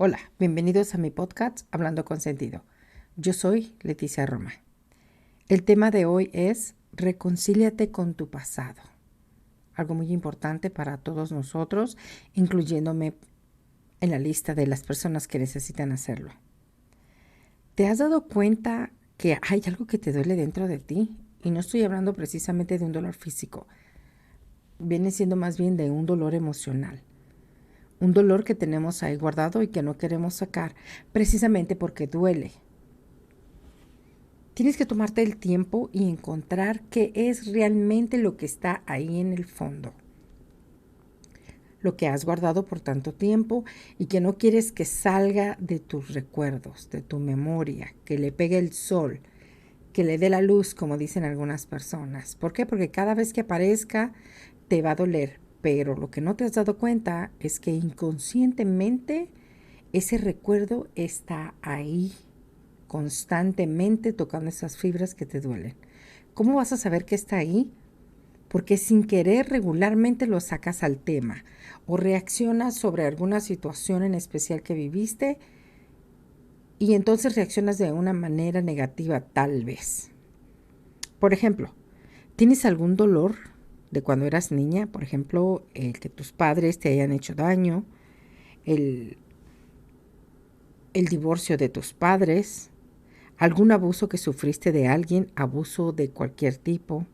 Hola, bienvenidos a mi podcast Hablando con Sentido. Yo soy Leticia Roma. El tema de hoy es reconcíliate con tu pasado. Algo muy importante para todos nosotros, incluyéndome en la lista de las personas que necesitan hacerlo. ¿Te has dado cuenta que hay algo que te duele dentro de ti? Y no estoy hablando precisamente de un dolor físico. Viene siendo más bien de un dolor emocional. Un dolor que tenemos ahí guardado y que no queremos sacar precisamente porque duele. Tienes que tomarte el tiempo y encontrar qué es realmente lo que está ahí en el fondo. Lo que has guardado por tanto tiempo y que no quieres que salga de tus recuerdos, de tu memoria, que le pegue el sol, que le dé la luz, como dicen algunas personas. ¿Por qué? Porque cada vez que aparezca te va a doler. Pero lo que no te has dado cuenta es que inconscientemente ese recuerdo está ahí constantemente tocando esas fibras que te duelen. ¿Cómo vas a saber que está ahí? Porque sin querer regularmente lo sacas al tema o reaccionas sobre alguna situación en especial que viviste y entonces reaccionas de una manera negativa tal vez. Por ejemplo, ¿tienes algún dolor de cuando eras niña? Por ejemplo, el que tus padres te hayan hecho daño, el, el divorcio de tus padres, algún abuso que sufriste de alguien, abuso de cualquier tipo,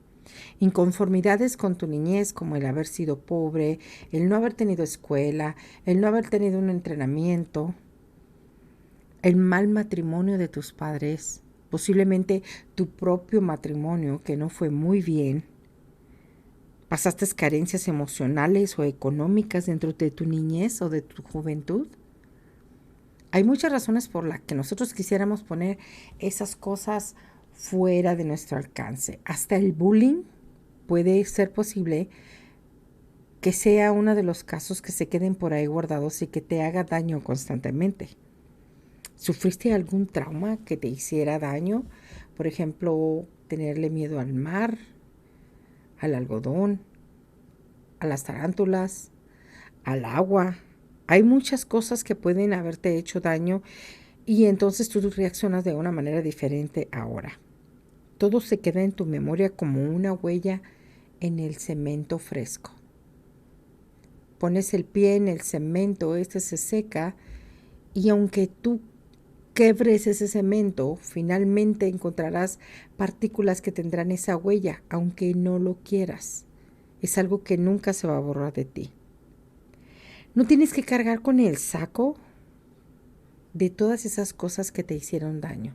inconformidades con tu niñez como el haber sido pobre, el no haber tenido escuela, el no haber tenido un entrenamiento, el mal matrimonio de tus padres, posiblemente tu propio matrimonio que no fue muy bien, pasaste carencias emocionales o económicas dentro de tu niñez o de tu juventud. Hay muchas razones por las que nosotros quisiéramos poner esas cosas fuera de nuestro alcance. Hasta el bullying puede ser posible que sea uno de los casos que se queden por ahí guardados y que te haga daño constantemente. ¿Sufriste algún trauma que te hiciera daño? Por ejemplo, tenerle miedo al mar, al algodón, a las tarántulas, al agua. Hay muchas cosas que pueden haberte hecho daño y entonces tú reaccionas de una manera diferente ahora. Todo se queda en tu memoria como una huella en el cemento fresco. Pones el pie en el cemento, este se seca y aunque tú quebres ese cemento, finalmente encontrarás partículas que tendrán esa huella, aunque no lo quieras. Es algo que nunca se va a borrar de ti. No tienes que cargar con el saco de todas esas cosas que te hicieron daño.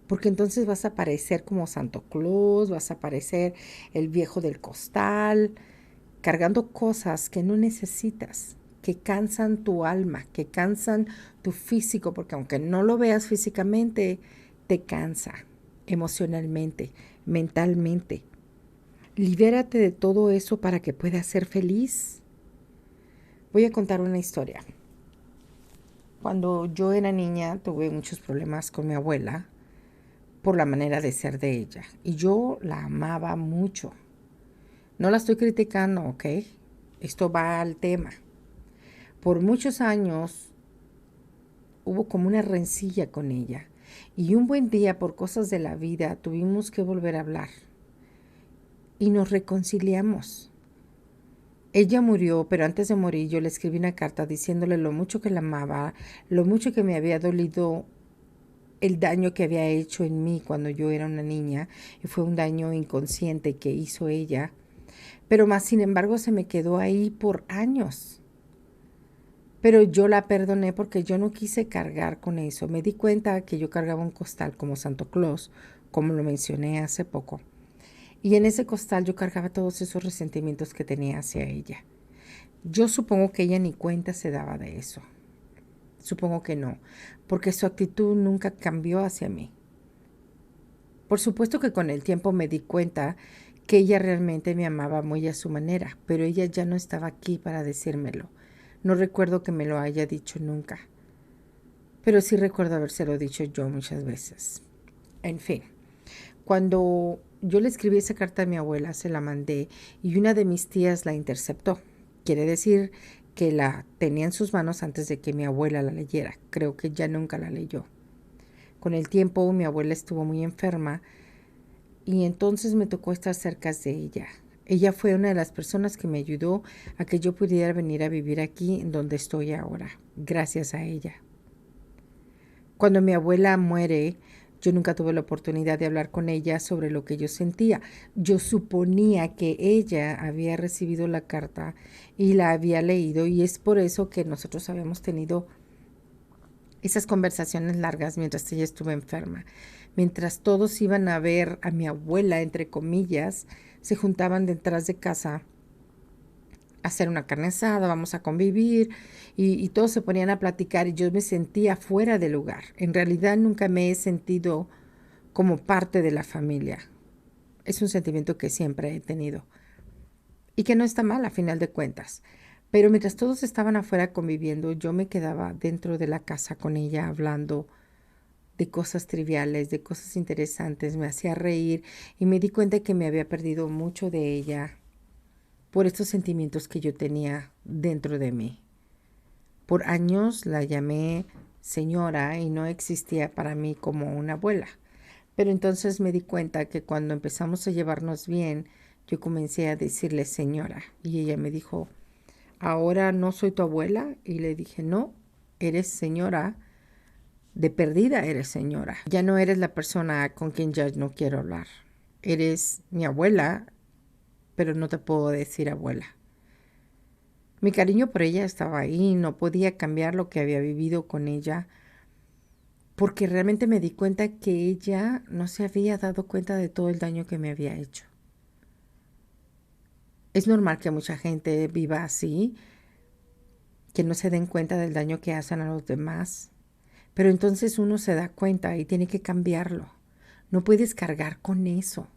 Porque entonces vas a parecer como Santo Claus, vas a parecer el viejo del costal, cargando cosas que no necesitas, que cansan tu alma, que cansan tu físico, porque aunque no lo veas físicamente, te cansa emocionalmente, mentalmente. Libérate de todo eso para que puedas ser feliz. Voy a contar una historia. Cuando yo era niña tuve muchos problemas con mi abuela por la manera de ser de ella y yo la amaba mucho. No la estoy criticando, ¿ok? Esto va al tema. Por muchos años hubo como una rencilla con ella y un buen día por cosas de la vida tuvimos que volver a hablar y nos reconciliamos. Ella murió, pero antes de morir yo le escribí una carta diciéndole lo mucho que la amaba, lo mucho que me había dolido el daño que había hecho en mí cuando yo era una niña y fue un daño inconsciente que hizo ella, pero más sin embargo se me quedó ahí por años. Pero yo la perdoné porque yo no quise cargar con eso. Me di cuenta que yo cargaba un costal como Santo Claus, como lo mencioné hace poco. Y en ese costal yo cargaba todos esos resentimientos que tenía hacia ella. Yo supongo que ella ni cuenta se daba de eso. Supongo que no, porque su actitud nunca cambió hacia mí. Por supuesto que con el tiempo me di cuenta que ella realmente me amaba muy a su manera, pero ella ya no estaba aquí para decírmelo. No recuerdo que me lo haya dicho nunca, pero sí recuerdo habérselo dicho yo muchas veces. En fin, cuando yo le escribí esa carta a mi abuela, se la mandé y una de mis tías la interceptó. Quiere decir que la tenía en sus manos antes de que mi abuela la leyera. Creo que ya nunca la leyó. Con el tiempo mi abuela estuvo muy enferma y entonces me tocó estar cerca de ella. Ella fue una de las personas que me ayudó a que yo pudiera venir a vivir aquí donde estoy ahora, gracias a ella. Cuando mi abuela muere, yo nunca tuve la oportunidad de hablar con ella sobre lo que yo sentía. Yo suponía que ella había recibido la carta y la había leído, y es por eso que nosotros habíamos tenido esas conversaciones largas mientras ella estuvo enferma. Mientras todos iban a ver a mi abuela, entre comillas, se juntaban detrás de casa a hacer una carne asada, vamos a convivir, y todos se ponían a platicar y yo me sentía fuera de lugar. En realidad nunca me he sentido como parte de la familia. Es un sentimiento que siempre he tenido y que no está mal a final de cuentas. Pero mientras todos estaban afuera conviviendo, yo me quedaba dentro de la casa con ella hablando de cosas triviales, de cosas interesantes, me hacía reír y me di cuenta que me había perdido mucho de ella por estos sentimientos que yo tenía dentro de mí. Por años la llamé señora y no existía para mí como una abuela. Pero entonces me di cuenta que cuando empezamos a llevarnos bien, yo comencé a decirle señora. Y ella me dijo, ¿ahora no soy tu abuela? Y le dije, no, eres señora. De perdida eres señora. Ya no eres la persona con quien ya no quiero hablar. Eres mi abuela, pero no te puedo decir abuela. Mi cariño por ella estaba ahí, no podía cambiar lo que había vivido con ella, porque realmente me di cuenta que ella no se había dado cuenta de todo el daño que me había hecho. Es normal que mucha gente viva así, que no se den cuenta del daño que hacen a los demás, pero entonces uno se da cuenta y tiene que cambiarlo. No puedes cargar con eso,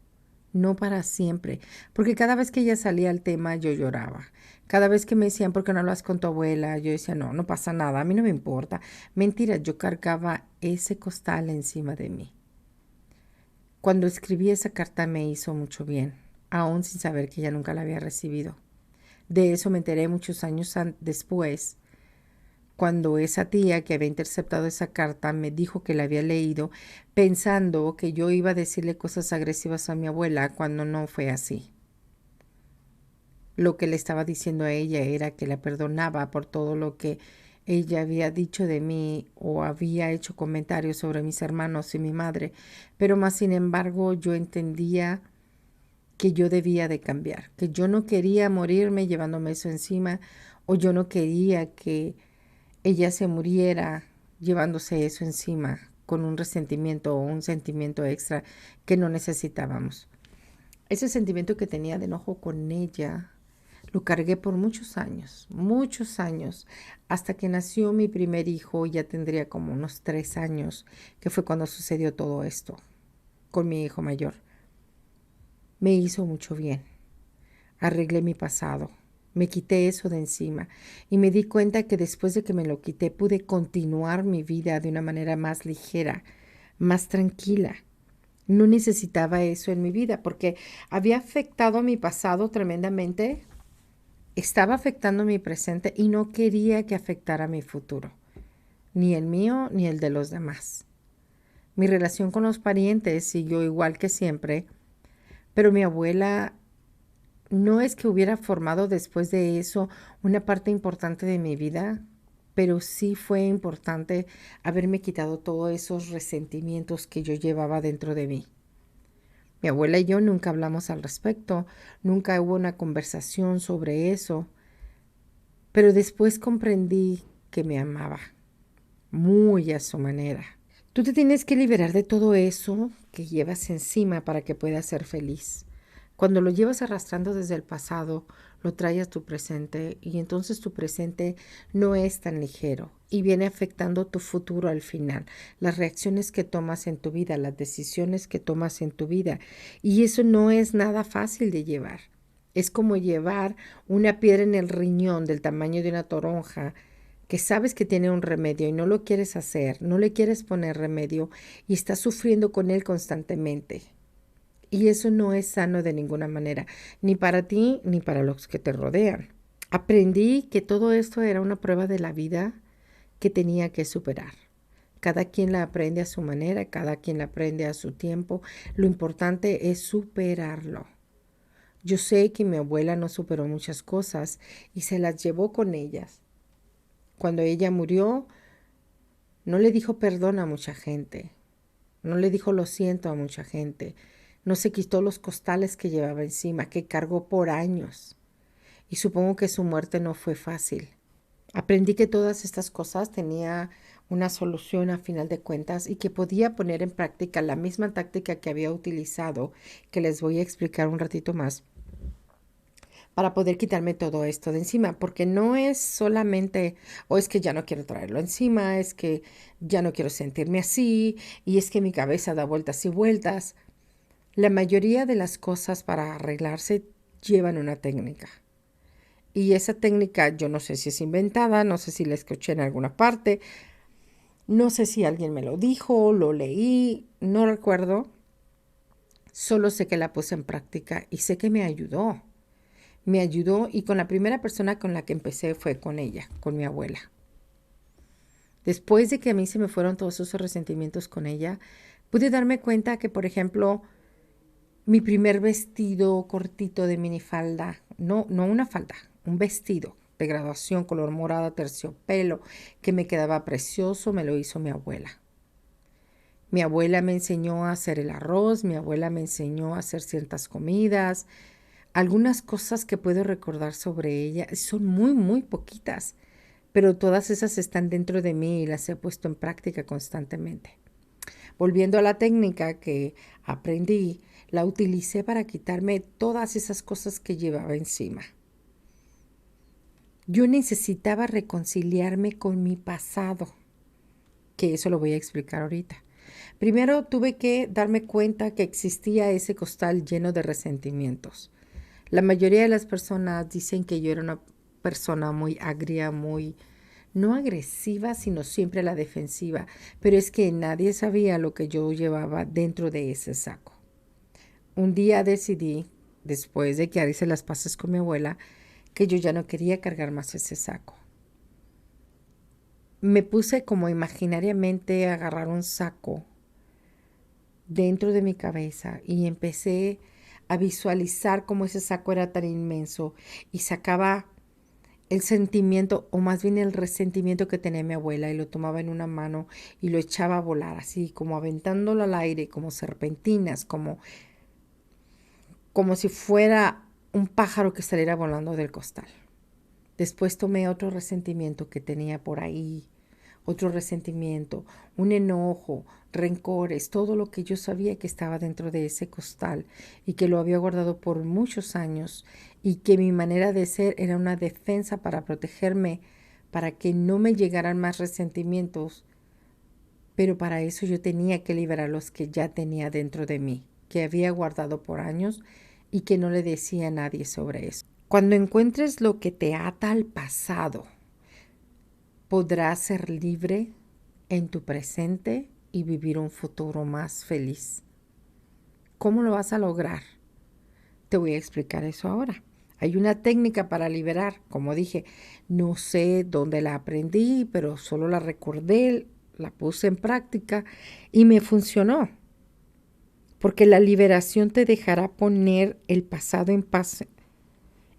no para siempre, porque cada vez que ella salía al tema yo lloraba. Cada vez que me decían, ¿por qué no hablas con tu abuela? Yo decía, no, no pasa nada, a mí no me importa. Mentira, yo cargaba ese costal encima de mí. Cuando escribí esa carta me hizo mucho bien, aún sin saber que ella nunca la había recibido. De eso me enteré muchos años después, cuando esa tía que había interceptado esa carta me dijo que la había leído, pensando que yo iba a decirle cosas agresivas a mi abuela, cuando no fue así. Lo que le estaba diciendo a ella era que la perdonaba por todo lo que ella había dicho de mí o había hecho comentarios sobre mis hermanos y mi madre, pero más sin embargo yo entendía que yo debía de cambiar, que yo no quería morirme llevándome eso encima, o yo no quería que ella se muriera llevándose eso encima con un resentimiento o un sentimiento extra que no necesitábamos. Ese sentimiento que tenía de enojo con ella lo cargué por muchos años, hasta que nació mi primer hijo. Ya tendría como unos 3 años, que fue cuando sucedió todo esto con mi hijo mayor. Me hizo mucho bien. Arreglé mi pasado, me quité eso de encima y me di cuenta que después de que me lo quité pude continuar mi vida de una manera más ligera, más tranquila. No necesitaba eso en mi vida porque había afectado a mi pasado tremendamente, estaba afectando mi presente y no quería que afectara mi futuro, ni el mío ni el de los demás. Mi relación con los parientes siguió igual que siempre, pero mi abuela no es que hubiera formado después de eso una parte importante de mi vida, pero sí fue importante haberme quitado todos esos resentimientos que yo llevaba dentro de mí. Mi abuela y yo nunca hablamos al respecto, nunca hubo una conversación sobre eso, pero después comprendí que me amaba, muy a su manera. Tú te tienes que liberar de todo eso que llevas encima para que puedas ser feliz. Cuando lo llevas arrastrando desde el pasado, lo traes a tu presente y entonces tu presente no es tan ligero y viene afectando tu futuro al final, las reacciones que tomas en tu vida, las decisiones que tomas en tu vida. Y eso no es nada fácil de llevar. Es como llevar una piedra en el riñón del tamaño de una toronja, que sabes que tiene un remedio y no lo quieres hacer, no le quieres poner remedio y estás sufriendo con él constantemente. Y eso no es sano de ninguna manera, ni para ti ni para los que te rodean. Aprendí que todo esto era una prueba de la vida que tenía que superar. Cada quien la aprende a su manera, cada quien la aprende a su tiempo. Lo importante es superarlo. Yo sé que mi abuela no superó muchas cosas y se las llevó con ellas. Cuando ella murió, no le dijo perdón a mucha gente, no le dijo lo siento a mucha gente, no se quitó los costales que llevaba encima, que cargó por años. Y supongo que su muerte no fue fácil. Aprendí que todas estas cosas tenía una solución a final de cuentas y que podía poner en práctica la misma táctica que había utilizado, que les voy a explicar un ratito más, para poder quitarme todo esto de encima, porque no es solamente, o es que ya no quiero traerlo encima, es que ya no quiero sentirme así, y es que mi cabeza da vueltas y vueltas. La mayoría de las cosas para arreglarse llevan una técnica. Y esa técnica yo no sé si es inventada, no sé si la escuché en alguna parte, no sé si alguien me lo dijo, lo leí, no recuerdo. Solo sé que la puse en práctica y sé que me ayudó. Me ayudó y con la primera persona con la que empecé fue con ella, con mi abuela. Después de que a mí se me fueron todos esos resentimientos con ella, pude darme cuenta que, por ejemplo, mi primer vestido cortito de minifalda, no una falda, un vestido de graduación color morada terciopelo que me quedaba precioso, me lo hizo mi abuela. Mi abuela me enseñó a hacer el arroz, mi abuela me enseñó a hacer ciertas comidas, algunas cosas que puedo recordar sobre ella, son muy poquitas, pero todas esas están dentro de mí y las he puesto en práctica constantemente. Volviendo a la técnica que aprendí, la utilicé para quitarme todas esas cosas que llevaba encima. Yo necesitaba reconciliarme con mi pasado, que eso lo voy a explicar ahorita. Primero tuve que darme cuenta que existía ese costal lleno de resentimientos. La mayoría de las personas dicen que yo era una persona muy agria, muy no agresiva, sino siempre a la defensiva, pero es que nadie sabía lo que yo llevaba dentro de ese saco. Un día decidí, después de que hice las paces con mi abuela, que yo ya no quería cargar más ese saco. Me puse como imaginariamente a agarrar un saco dentro de mi cabeza y empecé a visualizar cómo ese saco era tan inmenso y sacaba el sentimiento, o más bien el resentimiento que tenía mi abuela, y lo tomaba en una mano y lo echaba a volar, así como aventándolo al aire, como serpentinas, como si fuera un pájaro que saliera volando del costal. Después tomé otro resentimiento que tenía por ahí, otro resentimiento, un enojo, rencores, todo lo que yo sabía que estaba dentro de ese costal y que lo había guardado por muchos años y que mi manera de ser era una defensa para protegerme, para que no me llegaran más resentimientos, pero para eso yo tenía que liberar los que ya tenía dentro de mí, que había guardado por años y que no le decía a nadie sobre eso. Cuando encuentres lo que te ata al pasado, podrás ser libre en tu presente y vivir un futuro más feliz. ¿Cómo lo vas a lograr? Te voy a explicar eso ahora. Hay una técnica para liberar, como dije, no sé dónde la aprendí, pero solo la recordé, la puse en práctica y me funcionó. Porque la liberación te dejará poner el pasado en paz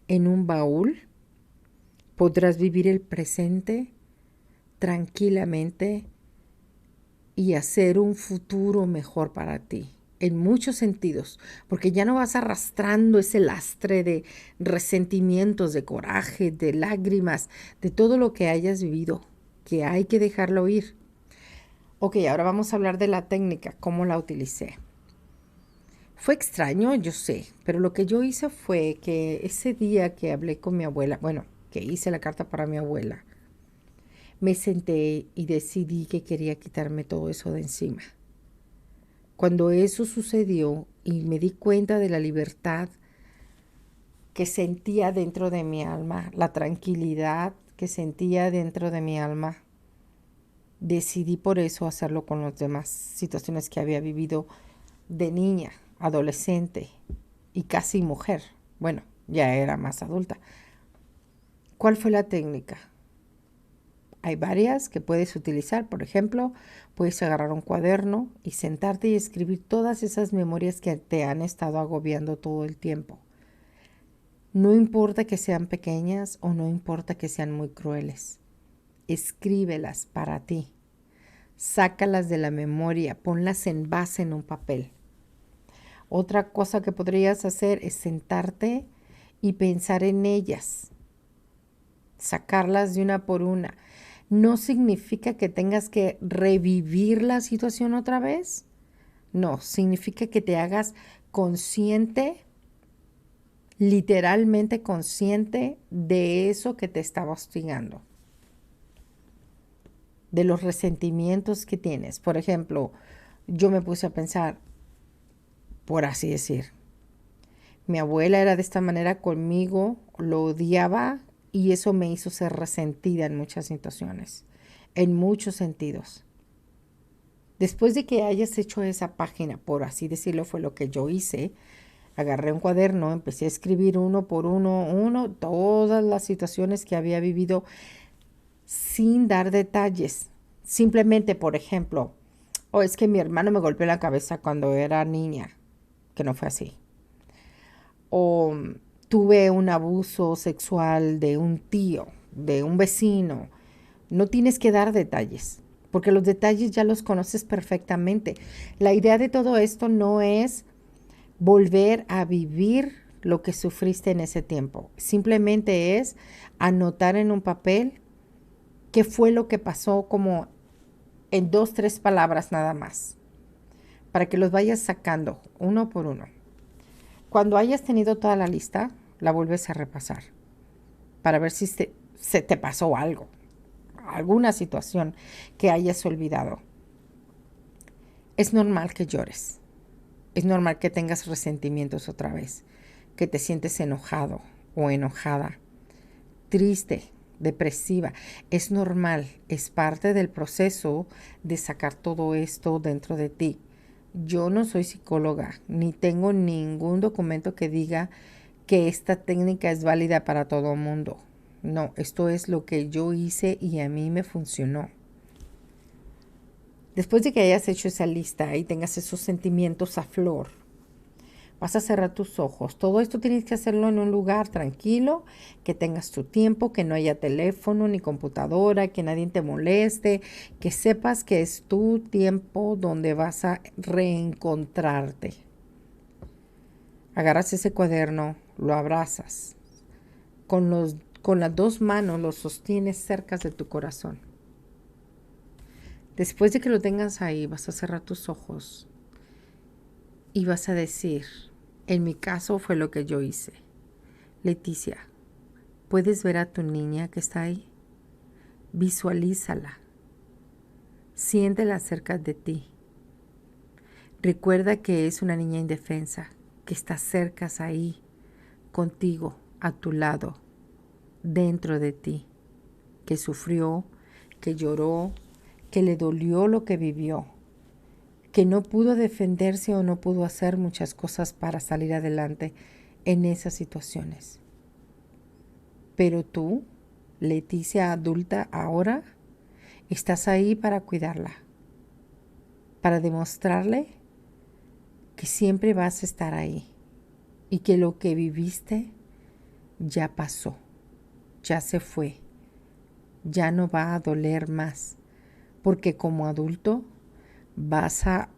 en un baúl. Podrás vivir el presente tranquilamente y hacer un futuro mejor para ti, en muchos sentidos, porque ya no vas arrastrando ese lastre de resentimientos, de coraje, de lágrimas, de todo lo que hayas vivido, que hay que dejarlo ir. Ok, ahora vamos a hablar de la técnica, cómo la utilicé. Fue extraño, yo sé, pero lo que yo hice fue que ese día que hablé con mi abuela, bueno, que hice la carta para mi abuela, me senté y decidí que quería quitarme todo eso de encima. Cuando eso sucedió y me di cuenta de la libertad que sentía dentro de mi alma, la tranquilidad que sentía dentro de mi alma, decidí por eso hacerlo con las demás situaciones que había vivido de niña, adolescente y casi mujer. Bueno, ya era más adulta. ¿Cuál fue la técnica? Hay varias que puedes utilizar. Por ejemplo, puedes agarrar un cuaderno y sentarte y escribir todas esas memorias que te han estado agobiando todo el tiempo. No importa que sean pequeñas o no importa que sean muy crueles. Escríbelas para ti. Sácalas de la memoria, ponlas en base en un papel. Otra cosa que podrías hacer es sentarte y pensar en ellas, sacarlas de una por una. No significa que tengas que revivir la situación otra vez. No, significa que te hagas consciente, literalmente consciente de eso que te está hostigando, de los resentimientos que tienes. Por ejemplo, yo me puse a pensar, por así decir, mi abuela era de esta manera conmigo, lo odiaba y eso me hizo ser resentida en muchas situaciones, en muchos sentidos. Después de que hayas hecho esa página, por así decirlo, fue lo que yo hice. Agarré un cuaderno, empecé a escribir uno por uno, todas las situaciones que había vivido sin dar detalles. Simplemente, por ejemplo, es que mi hermano me golpeó la cabeza cuando era niña, que no fue así. O tuve un abuso sexual de un tío, de un vecino. No tienes que dar detalles, porque los detalles ya los conoces perfectamente. La idea de todo esto no es volver a vivir lo que sufriste en ese tiempo. Simplemente es anotar en un papel qué fue lo que pasó, como en 2, 3 palabras nada más, para que los vayas sacando uno por uno. Cuando hayas tenido toda la lista, la vuelves a repasar para ver si se te pasó algo, alguna situación que hayas olvidado. Es normal que llores, es normal que tengas resentimientos otra vez, que te sientes enojado o enojada, triste, depresiva. Es normal, es parte del proceso de sacar todo esto dentro de ti. Yo no soy psicóloga, ni tengo ningún documento que diga que esta técnica es válida para todo el mundo. No, esto es lo que yo hice y a mí me funcionó. Después de que hayas hecho esa lista y tengas esos sentimientos a flor, vas a cerrar tus ojos. Todo esto tienes que hacerlo en un lugar tranquilo, que tengas tu tiempo, que no haya teléfono ni computadora, que nadie te moleste, que sepas que es tu tiempo donde vas a reencontrarte. Agarras ese cuaderno, lo abrazas, con las 2 manos lo sostienes cerca de tu corazón. Después de que lo tengas ahí, vas a cerrar tus ojos y vas a decir, en mi caso fue lo que yo hice. Leticia, ¿puedes ver a tu niña que está ahí? Visualízala. Siéntela cerca de ti. Recuerda que es una niña indefensa, que está cerca ahí, contigo, a tu lado, dentro de ti, que sufrió, que lloró, que le dolió lo que vivió, que no pudo defenderse o no pudo hacer muchas cosas para salir adelante en esas situaciones. Pero tú, Leticia adulta ahora, estás ahí para cuidarla, para demostrarle que siempre vas a estar ahí y que lo que viviste ya pasó, ya se fue, ya no va a doler más, porque como adulto vas a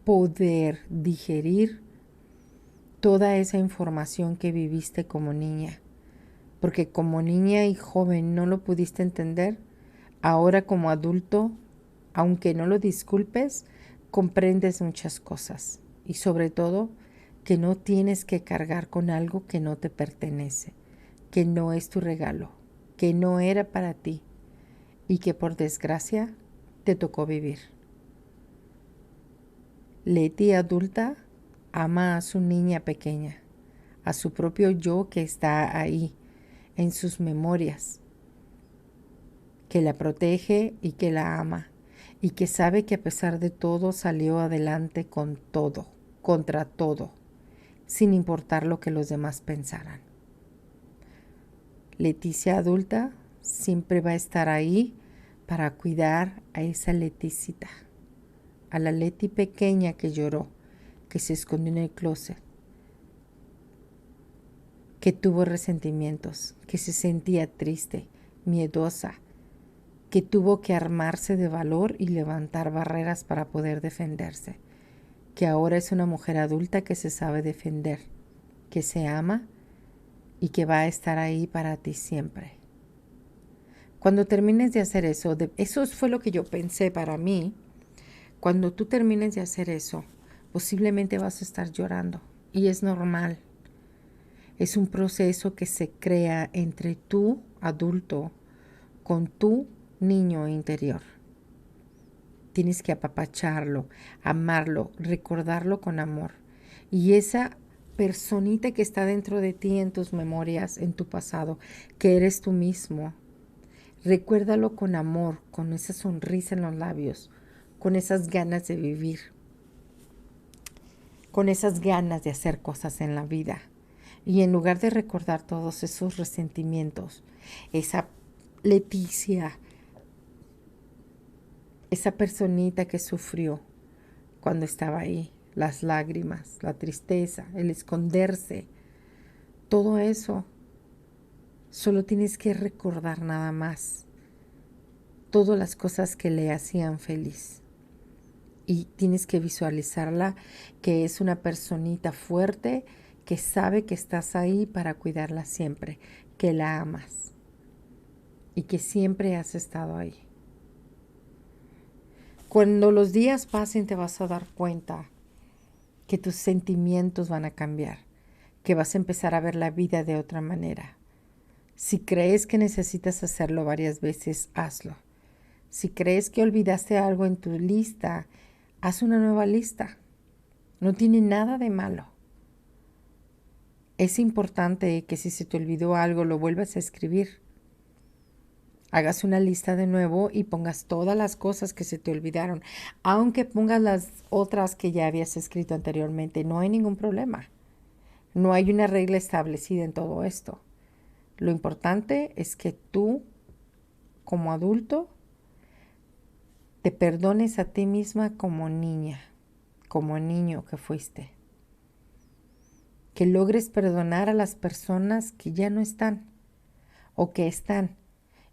poder digerir toda esa información que viviste como niña, porque como niña y joven no lo pudiste entender, ahora como adulto, aunque no lo disculpes, comprendes muchas cosas y sobre todo que no tienes que cargar con algo que no te pertenece, que no es tu regalo, que no era para ti y que por desgracia te tocó vivir. Leti adulta ama a su niña pequeña, a su propio yo que está ahí, en sus memorias, que la protege y que la ama, y que sabe que a pesar de todo salió adelante con todo, contra todo, sin importar lo que los demás pensaran. Leticia adulta siempre va a estar ahí para cuidar a esa Leticita, a la Leti pequeña que lloró, que se escondió en el closet, que tuvo resentimientos, que se sentía triste, miedosa, que tuvo que armarse de valor y levantar barreras para poder defenderse, que ahora es una mujer adulta que se sabe defender, que se ama y que va a estar ahí para ti siempre. Cuando termines de hacer eso, eso fue lo que yo pensé para mí. Cuando tú termines de hacer eso, posiblemente vas a estar llorando y es normal. Es un proceso que se crea entre tú, adulto, con tu niño interior. Tienes que apapacharlo, amarlo, recordarlo con amor. Y esa personita que está dentro de ti en tus memorias, en tu pasado, que eres tú mismo, recuérdalo con amor, con esa sonrisa en los labios, con esas ganas de vivir, con esas ganas de hacer cosas en la vida. Y en lugar de recordar todos esos resentimientos, esa Leticia, esa personita que sufrió cuando estaba ahí, las lágrimas, la tristeza, el esconderse, todo eso, solo tienes que recordar nada más todas las cosas que le hacían feliz. Y tienes que visualizarla que es una personita fuerte que sabe que estás ahí para cuidarla siempre, que la amas y que siempre has estado ahí. Cuando los días pasen te vas a dar cuenta que tus sentimientos van a cambiar, que vas a empezar a ver la vida de otra manera. Si crees que necesitas hacerlo varias veces, hazlo. Si crees que olvidaste algo en tu lista, haz una nueva lista. No tiene nada de malo. Es importante que si se te olvidó algo, lo vuelvas a escribir. Hagas una lista de nuevo y pongas todas las cosas que se te olvidaron. Aunque pongas las otras que ya habías escrito anteriormente, no hay ningún problema. No hay una regla establecida en todo esto. Lo importante es que tú, como adulto, te perdones a ti misma como niña, como niño que fuiste. Que logres perdonar a las personas que ya no están o que están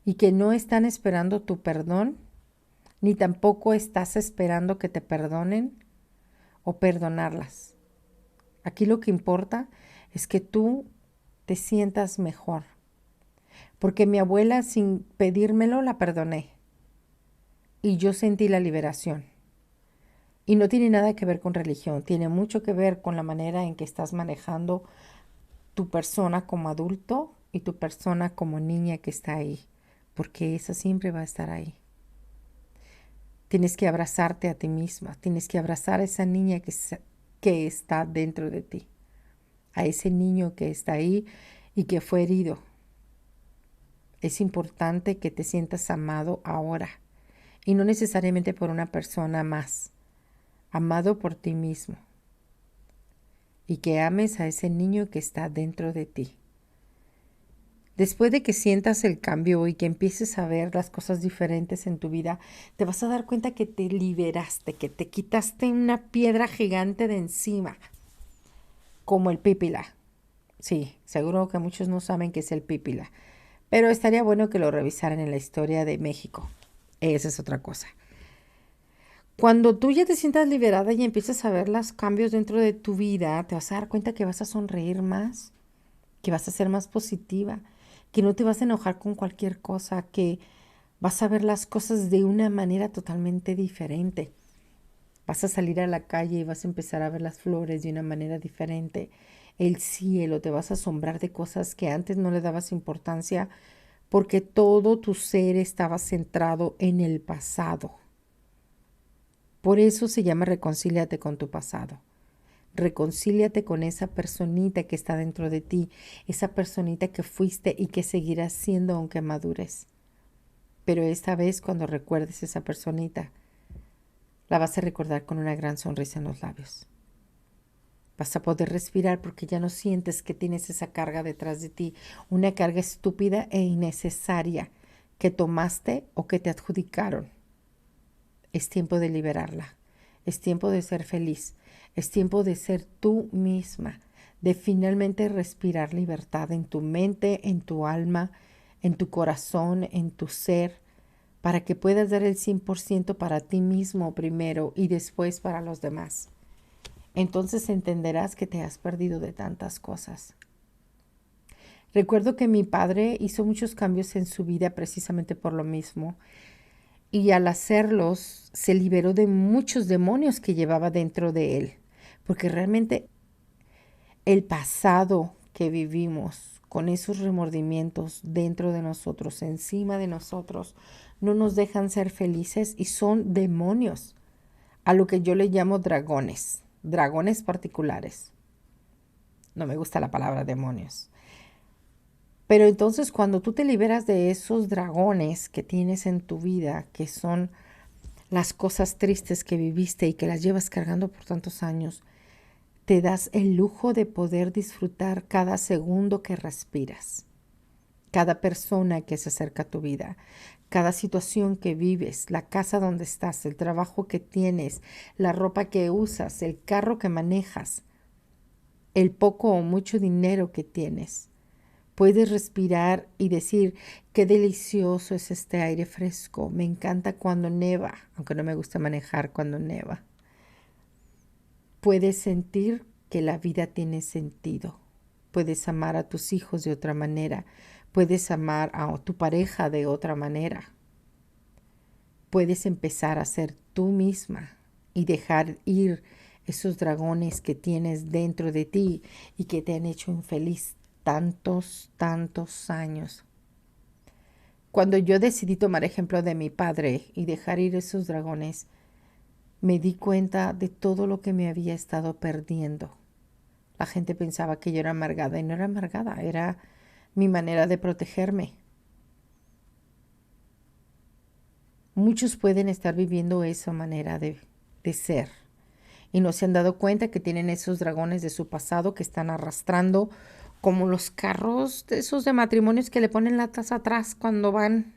y que no están esperando tu perdón, ni tampoco estás esperando que te perdonen o perdonarlas. Aquí lo que importa es que tú te sientas mejor. Porque mi abuela, sin pedírmelo, la perdoné. Y yo sentí la liberación. Y no tiene nada que ver con religión, tiene mucho que ver con la manera en que estás manejando tu persona como adulto y tu persona como niña que está ahí, porque esa siempre va a estar ahí. Tienes que abrazarte a ti misma, tienes que abrazar a esa niña que está dentro de ti, a ese niño que está ahí y que fue herido. Es importante que te sientas amado ahora y no necesariamente por una persona más, amado por ti mismo y que ames a ese niño que está dentro de ti. Después de que sientas el cambio y que empieces a ver las cosas diferentes en tu vida, te vas a dar cuenta que te liberaste, que te quitaste una piedra gigante de encima, como el pípila. Sí, seguro que muchos no saben qué es el pípila, pero estaría bueno que lo revisaran en la historia de México. Esa es otra cosa. Cuando tú ya te sientas liberada y empiezas a ver los cambios dentro de tu vida, te vas a dar cuenta que vas a sonreír más, que vas a ser más positiva, que no te vas a enojar con cualquier cosa, que vas a ver las cosas de una manera totalmente diferente. Vas a salir a la calle y vas a empezar a ver las flores de una manera diferente. El cielo, te vas a asombrar de cosas que antes no le dabas importancia porque todo tu ser estaba centrado en el pasado. Por eso se llama reconcíliate con tu pasado. Reconcíliate con esa personita que está dentro de ti, esa personita que fuiste y que seguirás siendo aunque madures. Pero esta vez cuando recuerdes esa personita, la vas a recordar con una gran sonrisa en los labios. Vas a poder respirar porque ya no sientes que tienes esa carga detrás de ti, una carga estúpida e innecesaria que tomaste o que te adjudicaron. Es tiempo de liberarla. Es tiempo de ser feliz. Es tiempo de ser tú misma, de finalmente respirar libertad en tu mente, en tu alma, en tu corazón, en tu ser, para que puedas dar el 100% para ti mismo primero y después para los demás. Entonces entenderás que te has perdido de tantas cosas. Recuerdo que mi padre hizo muchos cambios en su vida precisamente por lo mismo, y al hacerlos se liberó de muchos demonios que llevaba dentro de él, porque realmente el pasado que vivimos con esos remordimientos dentro de nosotros, encima de nosotros, no nos dejan ser felices y son demonios, a lo que yo le llamo dragones, dragones particulares. No me gusta la palabra demonios. Pero entonces cuando tú te liberas de esos dragones que tienes en tu vida, que son las cosas tristes que viviste y que las llevas cargando por tantos años, te das el lujo de poder disfrutar cada segundo que respiras, cada persona que se acerca a tu vida, cada situación que vives, la casa donde estás, el trabajo que tienes, la ropa que usas, el carro que manejas, el poco o mucho dinero que tienes. Puedes respirar y decir, qué delicioso es este aire fresco. Me encanta cuando neva, aunque no me gusta manejar cuando neva. Puedes sentir que la vida tiene sentido. Puedes amar a tus hijos de otra manera. Puedes amar a tu pareja de otra manera. Puedes empezar a ser tú misma y dejar ir esos dragones que tienes dentro de ti y que te han hecho infeliz tantos años. Cuando yo decidí tomar ejemplo de mi padre y dejar ir esos dragones, me di cuenta de todo lo que me había estado perdiendo. La gente pensaba que yo era amargada y no era amargada, era mi manera de protegerme. Muchos pueden estar viviendo esa manera de ser y no se han dado cuenta que tienen esos dragones de su pasado que están arrastrando como los carros de esos de matrimonios que le ponen latas atrás cuando van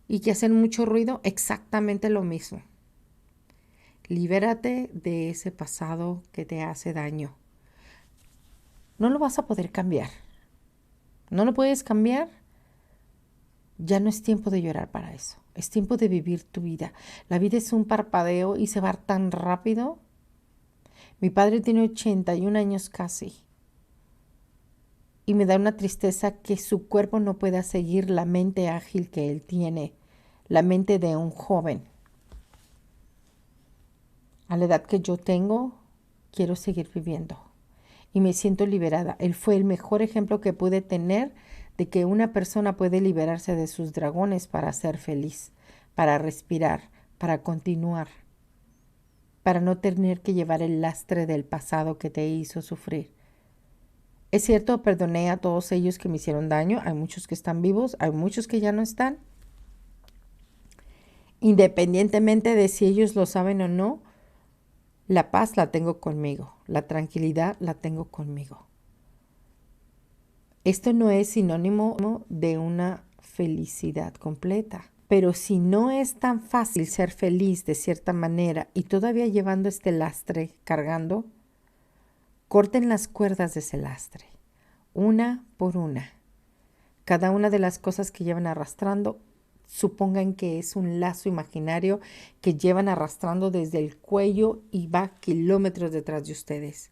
y que hacen mucho ruido, exactamente lo mismo. Libérate de ese pasado que te hace daño. No lo vas a poder cambiar. ¿No lo puedes cambiar? Ya no es tiempo de llorar para eso. Es tiempo de vivir tu vida. La vida es un parpadeo y se va tan rápido. Mi padre tiene 81 años casi. Y me da una tristeza que su cuerpo no pueda seguir la mente ágil que él tiene, la mente de un joven. A la edad que yo tengo, quiero seguir viviendo y me siento liberada. Él fue el mejor ejemplo que pude tener de que una persona puede liberarse de sus dragones para ser feliz, para respirar, para continuar, para no tener que llevar el lastre del pasado que te hizo sufrir. Es cierto, perdoné a todos ellos que me hicieron daño. Hay muchos que están vivos, hay muchos que ya no están. Independientemente de si ellos lo saben o no, la paz la tengo conmigo, la tranquilidad la tengo conmigo. Esto no es sinónimo de una felicidad completa, pero si no es tan fácil ser feliz de cierta manera y todavía llevando este lastre cargando, corten las cuerdas de ese lastre, una por una. Cada una de las cosas que llevan arrastrando, supongan que es un lazo imaginario que llevan arrastrando desde el cuello y va kilómetros detrás de ustedes.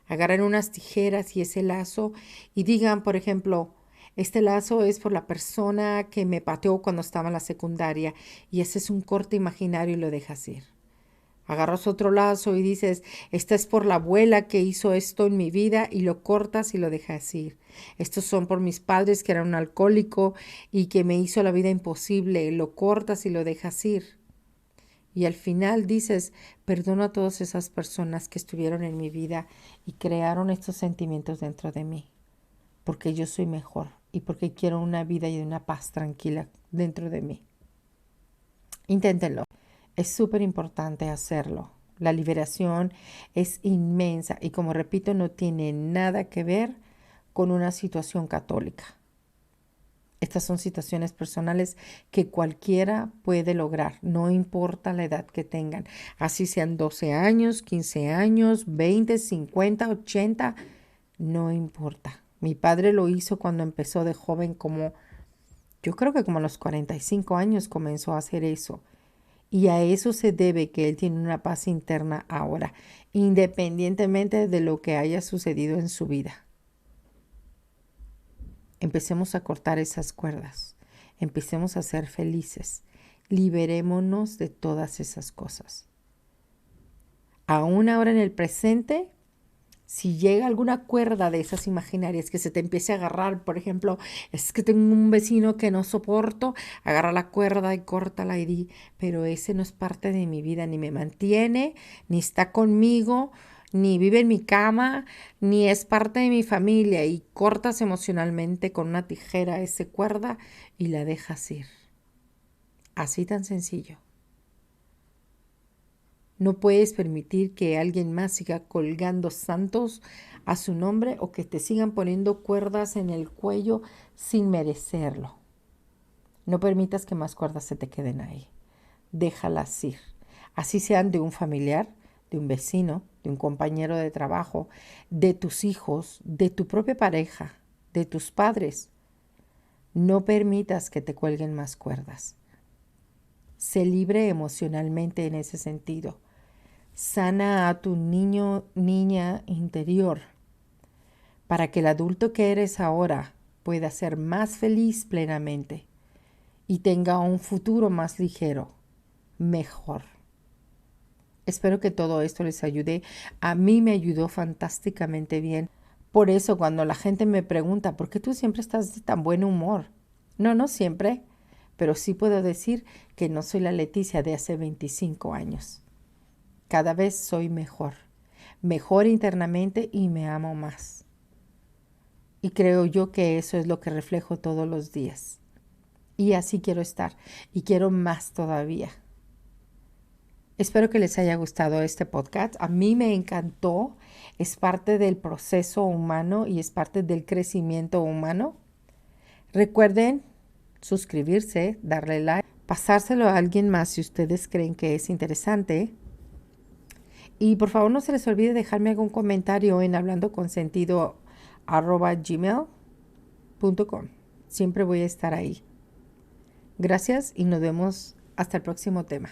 Agarren unas tijeras y ese lazo y digan, por ejemplo, este lazo es por la persona que me pateó cuando estaba en la secundaria y ese es un corte imaginario y lo dejas ir. Agarras otro lazo y dices, esta es por la abuela que hizo esto en mi vida y lo cortas y lo dejas ir. Estos son por mis padres que eran un alcohólico y que me hizo la vida imposible. Lo cortas y lo dejas ir. Y al final dices, perdono a todas esas personas que estuvieron en mi vida y crearon estos sentimientos dentro de mí. Porque yo soy mejor y porque quiero una vida y una paz tranquila dentro de mí. Inténtenlo. Es súper importante hacerlo. La liberación es inmensa y, como repito, no tiene nada que ver con una situación católica. Estas son situaciones personales que cualquiera puede lograr, no importa la edad que tengan. Así sean 12 años, 15 años, 20, 50, 80, no importa. Mi padre lo hizo cuando empezó de joven, yo creo que como a los 45 años comenzó a hacer eso. Y a eso se debe que él tiene una paz interna ahora, independientemente de lo que haya sucedido en su vida. Empecemos a cortar esas cuerdas, empecemos a ser felices, liberémonos de todas esas cosas. Aún ahora en el presente, si llega alguna cuerda de esas imaginarias que se te empiece a agarrar, por ejemplo, es que tengo un vecino que no soporto, agarra la cuerda y córtala y di, pero ese no es parte de mi vida, ni me mantiene, ni está conmigo, ni vive en mi cama, ni es parte de mi familia, y cortas emocionalmente con una tijera esa cuerda y la dejas ir. Así tan sencillo. No puedes permitir que alguien más siga colgando santos a su nombre o que te sigan poniendo cuerdas en el cuello sin merecerlo. No permitas que más cuerdas se te queden ahí. Déjalas ir. Así sean de un familiar, de un vecino, de un compañero de trabajo, de tus hijos, de tu propia pareja, de tus padres. No permitas que te cuelguen más cuerdas. Sé libre emocionalmente en ese sentido. Sana a tu niño, niña interior, para que el adulto que eres ahora pueda ser más feliz plenamente y tenga un futuro más ligero, mejor. Espero que todo esto les ayude. A mí me ayudó fantásticamente bien. Por eso cuando la gente me pregunta, ¿por qué tú siempre estás de tan buen humor? No, no siempre, pero sí puedo decir que no soy la Leticia de hace 25 años. Cada vez soy mejor, mejor internamente y me amo más. Y creo yo que eso es lo que reflejo todos los días. Y así quiero estar y quiero más todavía. Espero que les haya gustado este podcast. A mí me encantó. Es parte del proceso humano y es parte del crecimiento humano. Recuerden suscribirse, darle like, pasárselo a alguien más si ustedes creen que es interesante. Y por favor no se les olvide dejarme algún comentario en hablandoconsentido@gmail.com. Siempre voy a estar ahí. Gracias y nos vemos hasta el próximo tema.